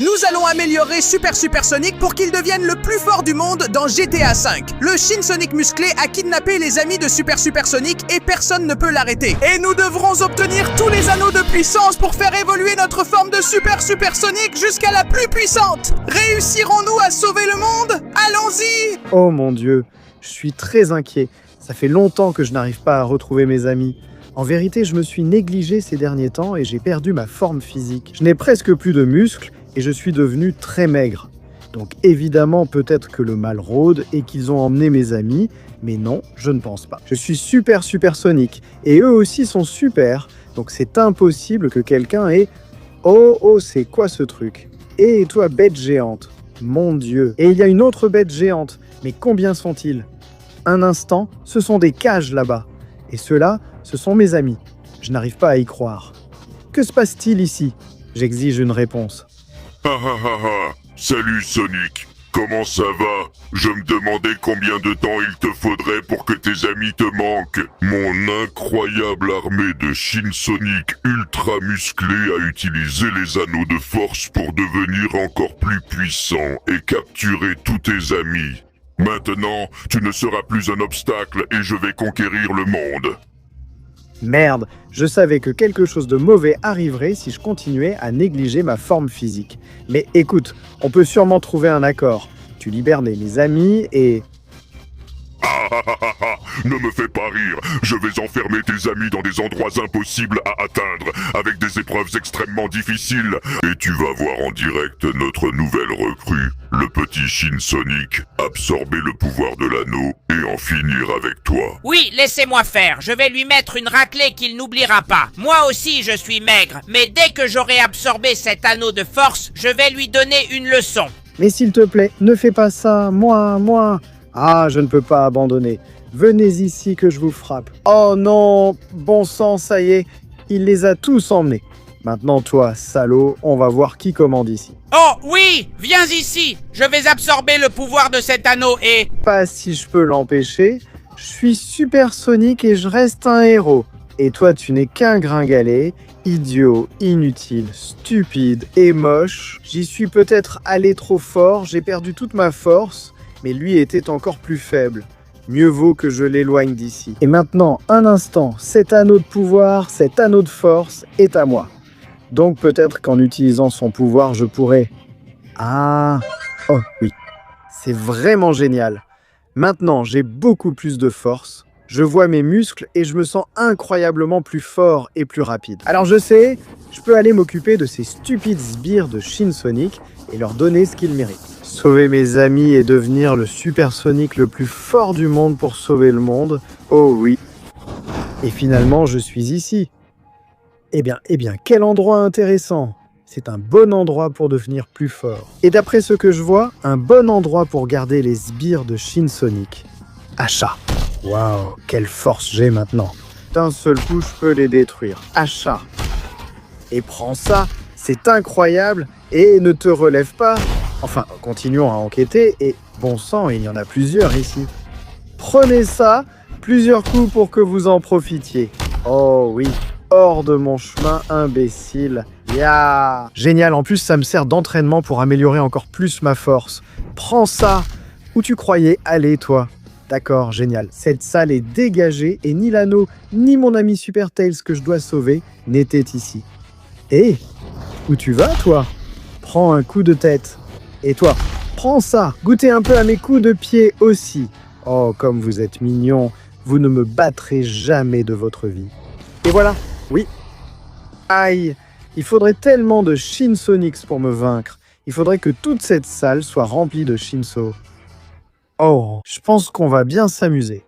Nous allons améliorer Super Sonic pour qu'il devienne le plus fort du monde dans GTA V. Le Shin Sonic musclé a kidnappé les amis de Super Sonic et personne ne peut l'arrêter. Et nous devrons obtenir tous les anneaux de puissance pour faire évoluer notre forme de Super Sonic jusqu'à la plus puissante. Réussirons-nous à sauver le monde? Allons-y! Oh mon Dieu, je suis très inquiet. Ça fait longtemps que je n'arrive pas à retrouver mes amis. En vérité, je me suis négligé ces derniers temps et j'ai perdu ma forme physique. Je n'ai presque plus de muscles et je suis devenu très maigre. Donc évidemment, peut-être que le mal rôde et qu'ils ont emmené mes amis, mais non, je ne pense pas. Je suis Super Sonic et eux aussi sont super, donc c'est impossible que quelqu'un ait... Oh, c'est quoi ce truc? Et toi, bête géante? Mon Dieu! Et il y a une autre bête géante, mais combien sont-ils? Un instant, ce sont des cages là-bas. Et ceux-là, ce sont mes amis. Je n'arrive pas à y croire. Que se passe-t-il ici? J'exige une réponse. Salut Sonic, comment ça va? Je me demandais combien de temps il te faudrait pour que tes amis te manquent. Mon incroyable armée de Shin Sonic ultra musclée a utilisé les anneaux de force pour devenir encore plus puissant et capturer tous tes amis. Maintenant, tu ne seras plus un obstacle et je vais conquérir le monde. Merde, je savais que quelque chose de mauvais arriverait si je continuais à négliger ma forme physique. Mais écoute, on peut sûrement trouver un accord. Tu libères mes amis et... Ne me fais pas rire, je vais enfermer tes amis dans des endroits impossibles à atteindre, avec des épreuves extrêmement difficiles, et tu vas voir en direct notre nouvelle recrue, le petit Shin Sonic, absorber le pouvoir de l'anneau et en finir avec toi. Oui, laissez-moi faire, je vais lui mettre une raclée qu'il n'oubliera pas. Moi aussi je suis maigre, mais dès que j'aurai absorbé cet anneau de force, je vais lui donner une leçon. Mais s'il te plaît, ne fais pas ça, moi... Ah, je ne peux pas abandonner. Venez ici que je vous frappe. Oh non, bon sang, ça y est, il les a tous emmenés. Maintenant toi, salaud, on va voir qui commande ici. Oh oui, viens ici, je vais absorber le pouvoir de cet anneau et... Pas si je peux l'empêcher, je suis Super Sonic et je reste un héros. Et toi, tu n'es qu'un gringalet, idiot, inutile, stupide et moche. J'y suis peut-être allé trop fort, j'ai perdu toute ma force, mais lui était encore plus faible. Mieux vaut que je l'éloigne d'ici. Et maintenant, un instant, cet anneau de pouvoir, cet anneau de force est à moi. Donc peut-être qu'en utilisant son pouvoir, je pourrais... Ah, oh oui, c'est vraiment génial. Maintenant, j'ai beaucoup plus de force. Je vois mes muscles et je me sens incroyablement plus fort et plus rapide. Alors je sais, je peux aller m'occuper de ces stupides sbires de Shin Sonic et leur donner ce qu'ils méritent. Sauver mes amis et devenir le Super Sonic le plus fort du monde pour sauver le monde. Oh oui. Et finalement, je suis ici. Eh bien, quel endroit intéressant. C'est un bon endroit pour devenir plus fort. Et d'après ce que je vois, un bon endroit pour garder les sbires de Shin Sonic. Achat. Waouh, quelle force j'ai maintenant. D'un seul coup, je peux les détruire. Achat. Et prends ça, c'est incroyable. Et ne te relève pas. Enfin, continuons à enquêter et bon sang, il y en a plusieurs ici. Prenez ça, plusieurs coups pour que vous en profitiez. Oh oui, hors de mon chemin, imbécile. Ya. Génial, en plus ça me sert d'entraînement pour améliorer encore plus ma force. Prends ça. Où tu croyais aller, toi? D'accord, génial. Cette salle est dégagée et ni l'anneau, ni mon ami Super Tails que je dois sauver n'étaient ici. Hé, où tu vas, toi? Prends un coup de tête. Et toi, prends ça, goûtez un peu à mes coups de pied aussi. Oh, comme vous êtes mignon, vous ne me battrez jamais de votre vie. Et voilà, oui. Aïe, il faudrait tellement de Shin Sonics pour me vaincre. Il faudrait que toute cette salle soit remplie de Shinso. Oh, je pense qu'on va bien s'amuser.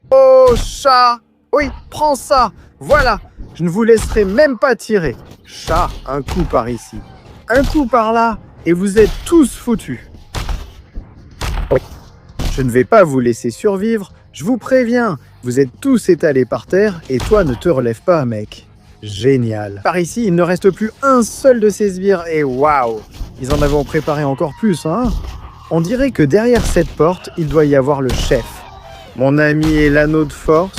Oh, chat! Oui, prends ça! Voilà, je ne vous laisserai même pas tirer. Chat, un coup par ici, un coup par là. Et vous êtes tous foutus. Oui. Je ne vais pas vous laisser survivre, je vous préviens. Vous êtes tous étalés par terre et toi ne te relève pas, mec. Génial. Par ici, il ne reste plus un seul de ces sbires et waouh, ils en avaient préparé encore plus, hein. On dirait que derrière cette porte, il doit y avoir le chef. Mon ami est l'anneau de force.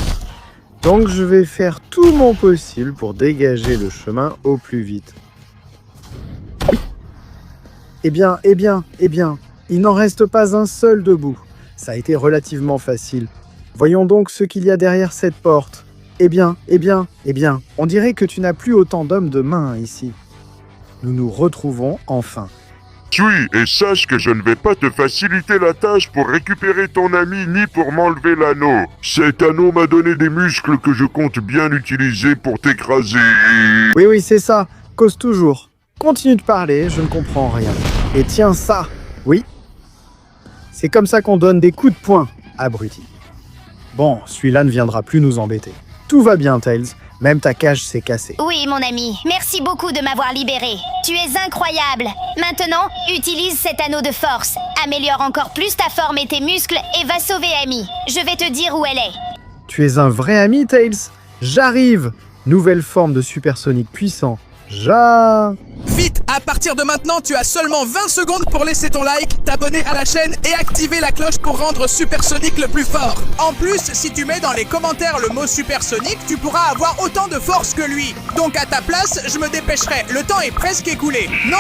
Donc je vais faire tout mon possible pour dégager le chemin au plus vite. Eh bien, il n'en reste pas un seul debout. Ça a été relativement facile. Voyons donc ce qu'il y a derrière cette porte. Eh bien, on dirait que tu n'as plus autant d'hommes de main ici. Nous nous retrouvons enfin. Suis et sache que je ne vais pas te faciliter la tâche pour récupérer ton ami ni pour m'enlever l'anneau. Cet anneau m'a donné des muscles que je compte bien utiliser pour t'écraser. Oui, c'est ça. Cause toujours. Continue de parler, je ne comprends rien. Et tiens ça. Oui. C'est comme ça qu'on donne des coups de poing, abruti. Bon, celui-là ne viendra plus nous embêter. Tout va bien, Tails. Même ta cage s'est cassée. Oui, mon ami, merci beaucoup de m'avoir libéré. Tu es incroyable. Maintenant, utilise cet anneau de force. Améliore encore plus ta forme et tes muscles et va sauver Amy. Je vais te dire où elle est. Tu es un vrai ami, Tails. J'arrive. Nouvelle forme de supersonique puissant. Vite, à partir de maintenant, tu as seulement 20 secondes pour laisser ton like, t'abonner à la chaîne et activer la cloche pour rendre Supersonic le plus fort. En plus, si tu mets dans les commentaires le mot Supersonic, tu pourras avoir autant de force que lui. Donc à ta place, je me dépêcherai, le temps est presque écoulé. Non.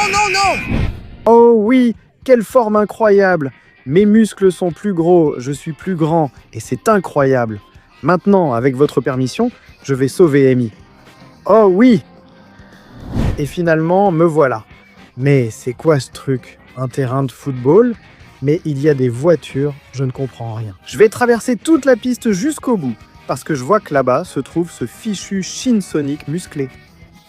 Oh oui, quelle forme incroyable. Mes muscles sont plus gros, je suis plus grand, et c'est incroyable. Maintenant, avec votre permission, je vais sauver Amy. Oh oui. Et finalement, me voilà. Mais c'est quoi ce truc? Un terrain de football? Mais il y a des voitures, je ne comprends rien. Je vais traverser toute la piste jusqu'au bout, parce que je vois que là-bas se trouve ce fichu Shinsonic musclé.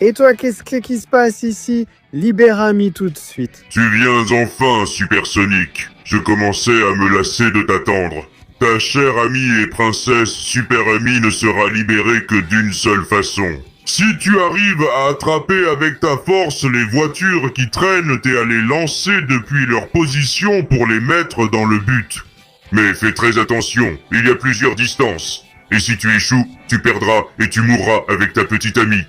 Et toi, qu'est-ce qui se passe ici? Libère Amy tout de suite. Tu viens enfin, Supersonic. Je commençais à me lasser de t'attendre. Ta chère amie et princesse Super Amy ne sera libérée que d'une seule façon. Si tu arrives à attraper avec ta force les voitures qui traînent et à les lancer depuis leur position pour les mettre dans le but. Mais fais très attention, il y a plusieurs distances. Et si tu échoues, tu perdras et tu mourras avec ta petite amie.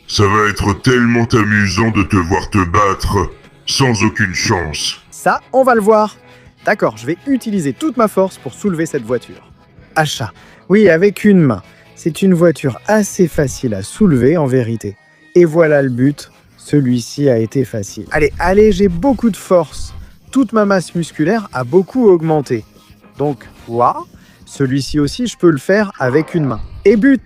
Ça va être tellement amusant de te voir te battre sans aucune chance. Ça, on va le voir. D'accord, je vais utiliser toute ma force pour soulever cette voiture. Achat. Oui, avec une main. C'est une voiture assez facile à soulever en vérité. Et voilà le but. Celui-ci a été facile. Allez, j'ai beaucoup de force. Toute ma masse musculaire a beaucoup augmenté. Donc, waouh, celui-ci aussi, je peux le faire avec une main. Et but.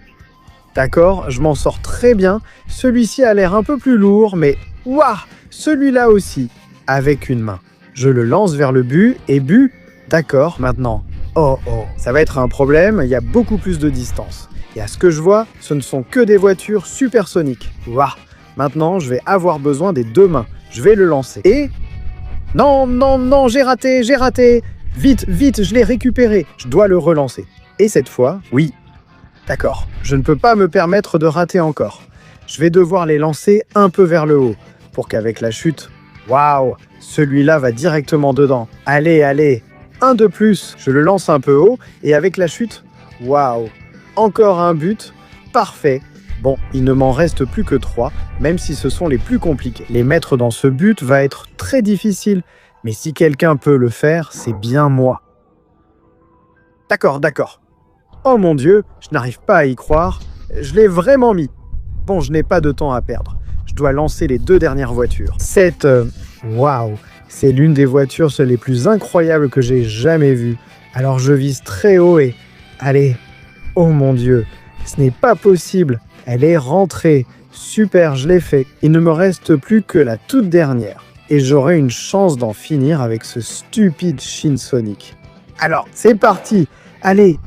D'accord, je m'en sors très bien. Celui-ci a l'air un peu plus lourd, mais waouh, celui-là aussi, avec une main. Je le lance vers le but et but. D'accord, maintenant. Oh, ça va être un problème, il y a beaucoup plus de distance. Et à ce que je vois, ce ne sont que des voitures supersoniques. Waouh, maintenant je vais avoir besoin des deux mains. Je vais le lancer. Et... Non, j'ai raté. Vite, je l'ai récupéré. Je dois le relancer. Et cette fois, oui. D'accord, je ne peux pas me permettre de rater encore. Je vais devoir les lancer un peu vers le haut, pour qu'avec la chute... Waouh, celui-là va directement dedans. Allez, un de plus. Je le lance un peu haut, et avec la chute... Waouh, encore un but. Parfait. Bon, il ne m'en reste plus que 3, même si ce sont les plus compliqués. Les mettre dans ce but va être très difficile, mais si quelqu'un peut le faire, c'est bien moi. D'accord. Oh mon Dieu, je n'arrive pas à y croire. Je l'ai vraiment mis. Bon, je n'ai pas de temps à perdre. Je dois lancer les 2 dernières voitures. Waouh, c'est l'une des voitures les plus incroyables que j'ai jamais vues. Alors je vise très haut et... Allez. Oh mon Dieu, ce n'est pas possible. Elle est rentrée. Super, je l'ai fait. Il ne me reste plus que la toute dernière. Et j'aurai une chance d'en finir avec ce stupide Shinsonic. Alors, c'est parti. Allez,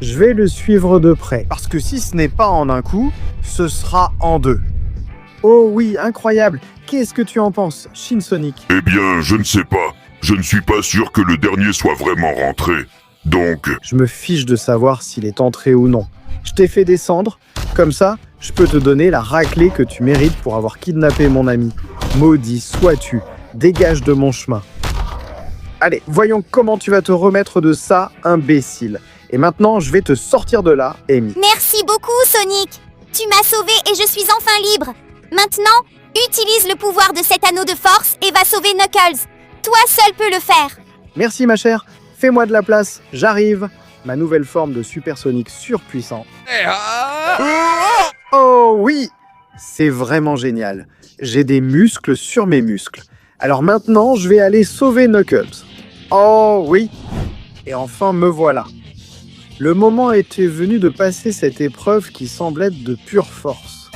je vais le suivre de près. Parce que si ce n'est pas en un coup, ce sera en 2. Oh oui, incroyable. Qu'est-ce que tu en penses, Shinsonic? Eh bien, je ne sais pas. Je ne suis pas sûr que le dernier soit vraiment rentré. Donc... Je me fiche de savoir s'il est entré ou non. Je t'ai fait descendre. Comme ça, je peux te donner la raclée que tu mérites pour avoir kidnappé mon ami. Maudit sois-tu. Dégage de mon chemin. Allez, voyons comment tu vas te remettre de ça, imbécile. Et maintenant, je vais te sortir de là, Amy. Merci beaucoup, Sonic. Tu m'as sauvé et je suis enfin libre. Maintenant, utilise le pouvoir de cet anneau de force et va sauver Knuckles. Toi seul peux le faire. Merci, ma chère. Fais-moi de la place. J'arrive. Ma nouvelle forme de supersonique surpuissant. Oh oui! C'est vraiment génial. J'ai des muscles sur mes muscles. Alors maintenant, je vais aller sauver Knuckles. Oh oui. Et enfin, me voilà. Le moment était venu de passer cette épreuve qui semble être de pure force.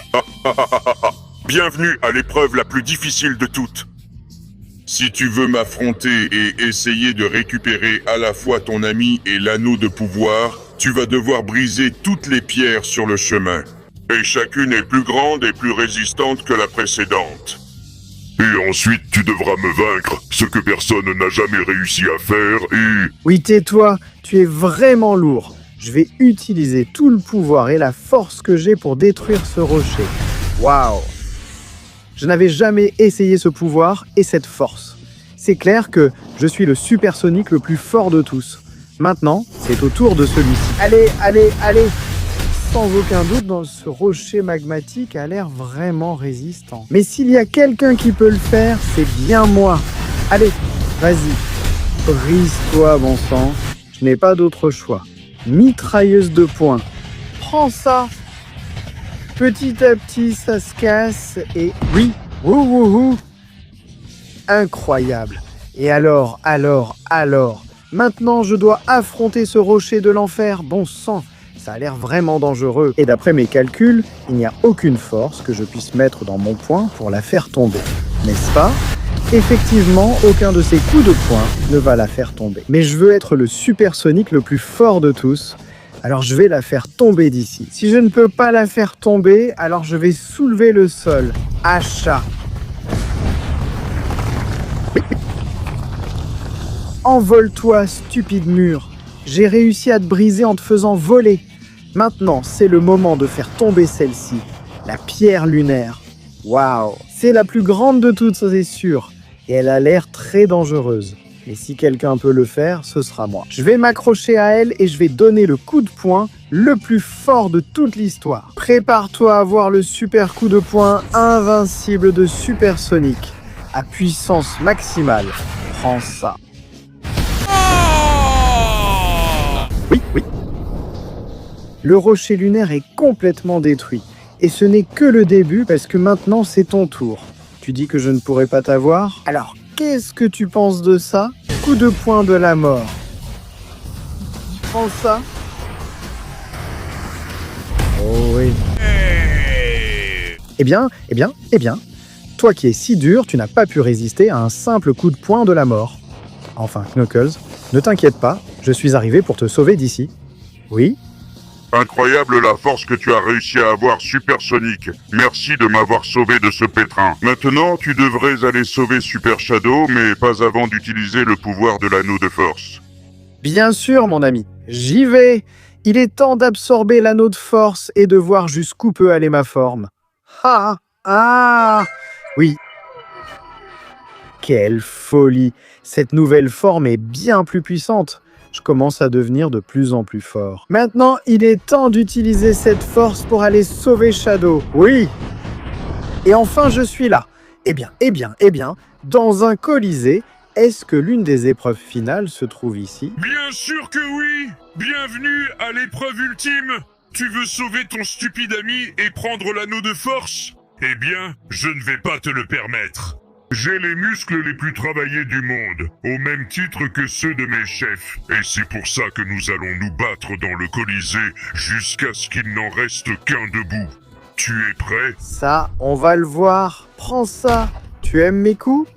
Bienvenue à l'épreuve la plus difficile de toutes. Si tu veux m'affronter et essayer de récupérer à la fois ton ami et l'anneau de pouvoir, tu vas devoir briser toutes les pierres sur le chemin. Et chacune est plus grande et plus résistante que la précédente. Et ensuite, tu devras me vaincre, ce que personne n'a jamais réussi à faire et... Oui, tais-toi, tu es vraiment lourd. Je vais utiliser tout le pouvoir et la force que j'ai pour détruire ce rocher. Waouh! Je n'avais jamais essayé ce pouvoir et cette force. C'est clair que je suis le supersonique le plus fort de tous. Maintenant, c'est au tour de celui-ci. Allez, allez, allez! Sans aucun doute, ce rocher magmatique a l'air vraiment résistant. Mais s'il y a quelqu'un qui peut le faire, c'est bien moi. Allez, vas-y. Brise-toi, bon sang. Je n'ai pas d'autre choix. Mitrailleuse de poing. Prends ça. Petit à petit, ça se casse et... Oui, wouhouhou. Incroyable. Et alors, maintenant, je dois affronter ce rocher de l'enfer. Bon sang, ça a l'air vraiment dangereux. Et d'après mes calculs, il n'y a aucune force que je puisse mettre dans mon poing pour la faire tomber. N'est-ce pas ? Effectivement, aucun de ces coups de poing ne va la faire tomber. Mais je veux être le supersonique le plus fort de tous. Alors je vais la faire tomber d'ici. Si je ne peux pas la faire tomber, alors je vais soulever le sol. Achat. Envole-toi, stupide mur. J'ai réussi à te briser en te faisant voler. Maintenant, c'est le moment de faire tomber celle-ci. La pierre lunaire. Waouh! C'est la plus grande de toutes, c'est sûr. Et elle a l'air très dangereuse. Et si quelqu'un peut le faire, ce sera moi. Je vais m'accrocher à elle et je vais donner le coup de poing le plus fort de toute l'histoire. Prépare-toi à voir le super coup de poing invincible de Supersonic. À puissance maximale. Prends ça. Oui, oui. Le rocher lunaire est complètement détruit. Et ce n'est que le début parce que maintenant c'est ton tour. Tu dis que je ne pourrai pas t'avoir? Alors, qu'est-ce que tu penses de ça? Coup de poing de la mort. Prends ça. Oh oui. Eh bien. Toi qui es si dur, tu n'as pas pu résister à un simple coup de poing de la mort. Enfin, Knuckles, ne t'inquiète pas, je suis arrivé pour te sauver d'ici. Oui? Incroyable la force que tu as réussi à avoir, Supersonic. Merci de m'avoir sauvé de ce pétrin. Maintenant, tu devrais aller sauver Super Shadow, mais pas avant d'utiliser le pouvoir de l'anneau de force. Bien sûr, mon ami. J'y vais. Il est temps d'absorber l'anneau de force et de voir jusqu'où peut aller ma forme. Oui. Quelle folie. Cette nouvelle forme est bien plus puissante. Je commence à devenir de plus en plus fort. Maintenant, il est temps d'utiliser cette force pour aller sauver Shadow. Oui. Et enfin, je suis là. Eh bien, dans un colisée, est-ce que l'une des épreuves finales se trouve ici? Bien sûr que oui. Bienvenue à l'épreuve ultime. Tu veux sauver ton stupide ami et prendre l'anneau de force? Eh bien, je ne vais pas te le permettre. J'ai les muscles les plus travaillés du monde, au même titre que ceux de mes chefs. Et c'est pour ça que nous allons nous battre dans le Colisée jusqu'à ce qu'il n'en reste qu'un debout. Tu es prêt? Ça, on va le voir. Prends ça. Tu aimes mes coups?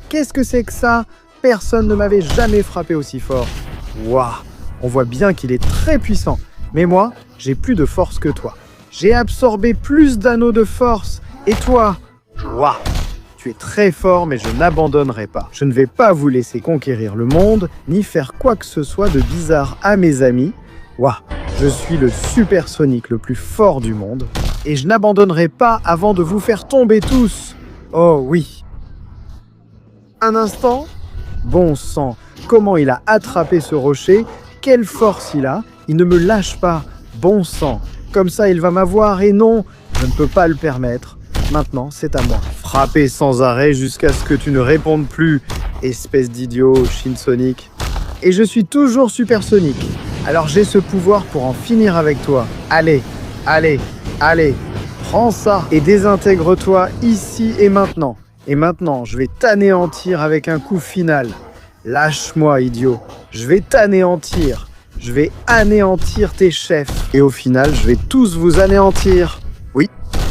Qu'est-ce que c'est que ça? Personne ne m'avait jamais frappé aussi fort. Waouh! On voit bien qu'il est très puissant. Mais moi, j'ai plus de force que toi. J'ai absorbé plus d'anneaux de force. Et toi? Waouh! Tu es très fort, mais je n'abandonnerai pas. Je ne vais pas vous laisser conquérir le monde, ni faire quoi que ce soit de bizarre à mes amis. Waouh, je suis le supersonique le plus fort du monde, et je n'abandonnerai pas avant de vous faire tomber tous. Oh oui. Un instant. Bon sang, comment il a attrapé ce rocher? Quelle force il a? Il ne me lâche pas. Bon sang, comme ça il va m'avoir, et non, je ne peux pas le permettre. Maintenant, c'est à moi. Frapper sans arrêt jusqu'à ce que tu ne répondes plus, espèce d'idiot, Shinsonic. Et je suis toujours Supersonic. Alors j'ai ce pouvoir pour en finir avec toi. Allez, prends ça et désintègre-toi ici et maintenant. Et maintenant, je vais t'anéantir avec un coup final. Lâche-moi, idiot. Je vais t'anéantir. Je vais anéantir tes chefs. Et au final, je vais tous vous anéantir. Oui,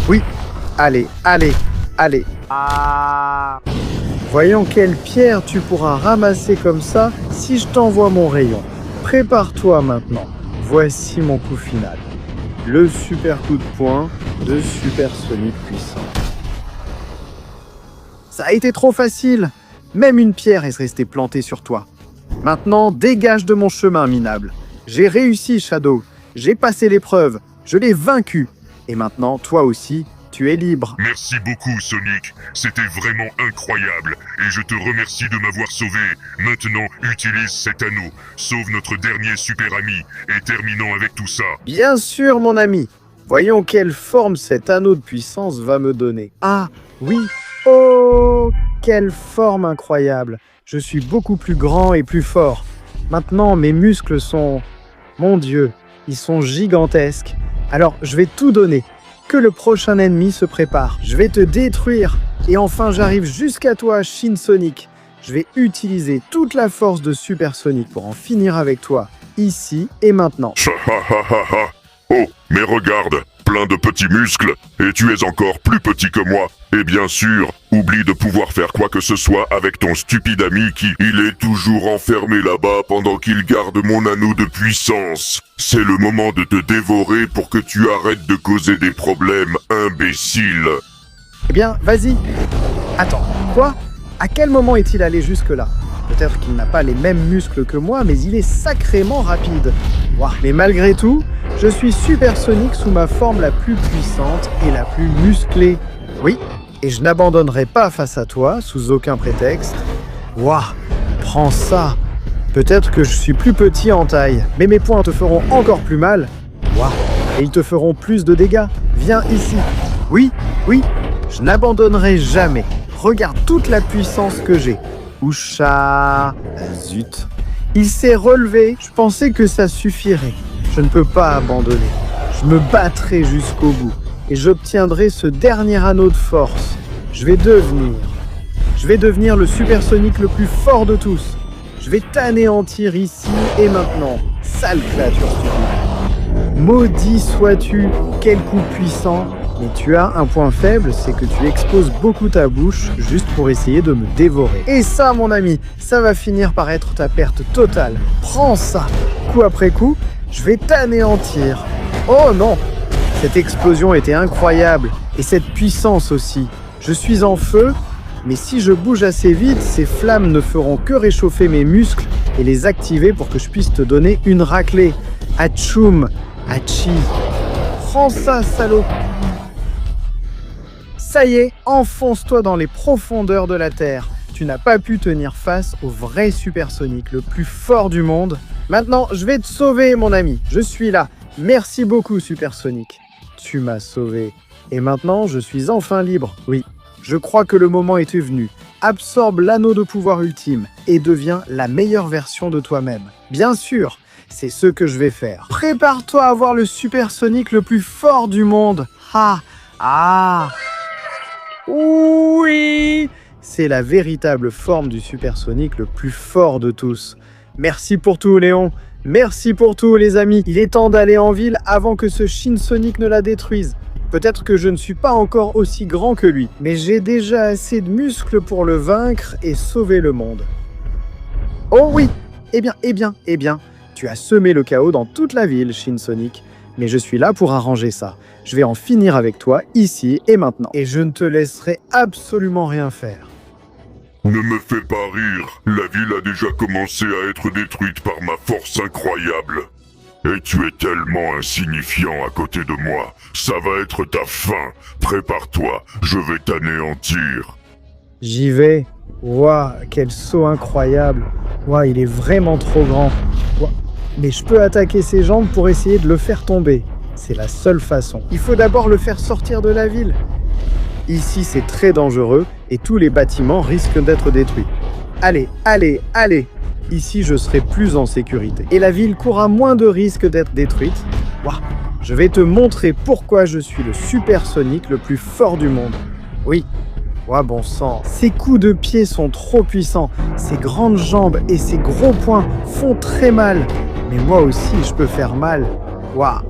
oui. Allez, allez, allez. Voyons quelle pierre tu pourras ramasser comme ça si je t'envoie mon rayon. Prépare-toi maintenant. Voici mon coup final. Le super coup de poing de Supersonic puissant. Ça a été trop facile. Même une pierre est restée plantée sur toi. Maintenant, dégage de mon chemin, minable. J'ai réussi, Shadow. J'ai passé l'épreuve. Je l'ai vaincu. Et maintenant, toi aussi, tu es libre. Merci beaucoup, Sonic. C'était vraiment incroyable. Et je te remercie de m'avoir sauvé. Maintenant, utilise cet anneau. Sauve notre dernier super ami. Et terminons avec tout ça. Bien sûr, mon ami. Voyons quelle forme cet anneau de puissance va me donner. Ah, oui. Oh, quelle forme incroyable. Je suis beaucoup plus grand et plus fort. Maintenant, mes muscles sont... Mon Dieu, ils sont gigantesques. Alors, je vais tout donner. Que le prochain ennemi se prépare. Je vais te détruire. Et enfin, j'arrive jusqu'à toi, Shin Sonic. Je vais utiliser toute la force de Super Sonic pour en finir avec toi. Ici et maintenant. Oh, mais regarde, plein de petits muscles, et tu es encore plus petit que moi. Et bien sûr, oublie de pouvoir faire quoi que ce soit avec ton stupide ami qui, il est toujours enfermé là-bas pendant qu'il garde mon anneau de puissance. C'est le moment de te dévorer pour que tu arrêtes de causer des problèmes, imbécile. Eh bien, vas-y. Attends, quoi? À quel moment est-il allé jusque-là? Peut-être qu'il n'a pas les mêmes muscles que moi, mais il est sacrément rapide. Ouah. Mais malgré tout, je suis Super Sonic sous ma forme la plus puissante et la plus musclée. Oui, et je n'abandonnerai pas face à toi, sous aucun prétexte. Ouah, prends ça. Peut-être que je suis plus petit en taille, mais mes poings te feront encore plus mal. Ouah, et ils te feront plus de dégâts. Viens ici. Oui, oui, je n'abandonnerai jamais. Regarde toute la puissance que j'ai. Oucha... Zut. Il s'est relevé. Je pensais que ça suffirait. Je ne peux pas abandonner. Je me battrai jusqu'au bout. Et j'obtiendrai ce dernier anneau de force. Je vais devenir le Super Sonic le plus fort de tous. Je vais t'anéantir ici et maintenant. Sale créature stupide. Maudit sois-tu. Quel coup puissant. Mais tu as un point faible, c'est que tu exposes beaucoup ta bouche juste pour essayer de me dévorer. Et ça, mon ami, ça va finir par être ta perte totale. Prends ça. Coup après coup, je vais t'anéantir. Oh non! Cette explosion était incroyable. Et cette puissance aussi. Je suis en feu, mais si je bouge assez vite, ces flammes ne feront que réchauffer mes muscles et les activer pour que je puisse te donner une raclée. Atchoum! Hachi! Prends ça, salaud! Ça y est, enfonce-toi dans les profondeurs de la Terre. Tu n'as pas pu tenir face au vrai Super Sonic, le plus fort du monde. Maintenant, je vais te sauver, mon ami. Je suis là. Merci beaucoup, Super Sonic. Tu m'as sauvé. Et maintenant, je suis enfin libre. Oui, je crois que le moment était venu. Absorbe l'anneau de pouvoir ultime et deviens la meilleure version de toi-même. Bien sûr, c'est ce que je vais faire. Prépare-toi à voir le Super Sonic le plus fort du monde. Oui, c'est la véritable forme du Super Sonic le plus fort de tous. Merci pour tout, Léon. Merci pour tout, les amis. Il est temps d'aller en ville avant que ce Shin Sonic ne la détruise. Peut-être que je ne suis pas encore aussi grand que lui, mais j'ai déjà assez de muscles pour le vaincre et sauver le monde. Oh oui, eh bien, tu as semé le chaos dans toute la ville, Shin Sonic. Mais je suis là pour arranger ça. Je vais en finir avec toi, ici et maintenant. Et je ne te laisserai absolument rien faire. Ne me fais pas rire. La ville a déjà commencé à être détruite par ma force incroyable. Et tu es tellement insignifiant à côté de moi. Ça va être ta fin. Prépare-toi, je vais t'anéantir. J'y vais. Ouah, quel saut incroyable. Ouah, il est vraiment trop grand. Ouah. Mais je peux attaquer ses jambes pour essayer de le faire tomber. C'est la seule façon. Il faut d'abord le faire sortir de la ville. Ici, c'est très dangereux et tous les bâtiments risquent d'être détruits. Allez. Ici, je serai plus en sécurité. Et la ville courra moins de risques d'être détruite. Ouah, je vais te montrer pourquoi je suis le Super Sonic le plus fort du monde. Oui. Ouais, bon sang. Ses coups de pied sont trop puissants. Ses grandes jambes et ses gros poings font très mal. Mais moi aussi, je peux faire mal. Waouh.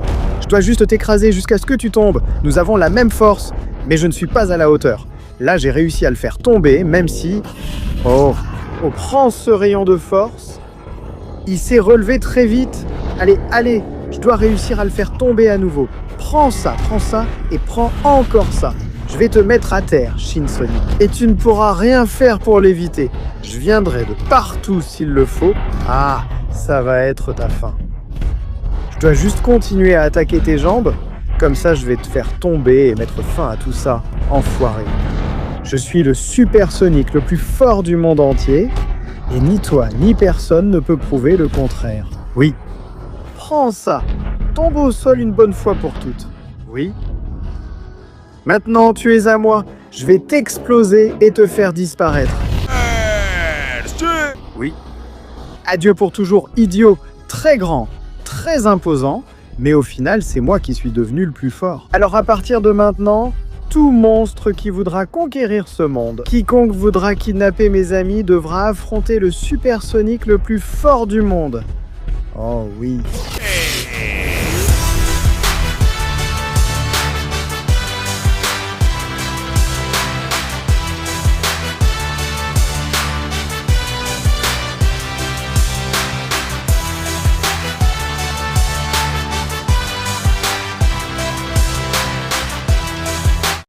Je dois juste t'écraser jusqu'à ce que tu tombes. Nous avons la même force, mais je ne suis pas à la hauteur. Là, j'ai réussi à le faire tomber, même si... Oh, prends ce rayon de force. Il s'est relevé très vite. Allez, je dois réussir à le faire tomber à nouveau. Prends ça, et prends encore ça. Je vais te mettre à terre, Shin Sonic. Et tu ne pourras rien faire pour l'éviter. Je viendrai de partout s'il le faut. Ah, ça va être ta fin. Je dois juste continuer à attaquer tes jambes. Comme ça, je vais te faire tomber et mettre fin à tout ça, enfoiré. Je suis le Super Sonic le plus fort du monde entier. Et ni toi, ni personne ne peut prouver le contraire. Oui. Prends ça. Tombe au sol une bonne fois pour toutes. Oui. Maintenant, tu es à moi. Je vais t'exploser et te faire disparaître. Oui. Adieu pour toujours, idiot. Très grand, très imposant. Mais au final, c'est moi qui suis devenu le plus fort. Alors à partir de maintenant, tout monstre qui voudra conquérir ce monde, quiconque voudra kidnapper mes amis devra affronter le Super Sonic le plus fort du monde. Oh oui.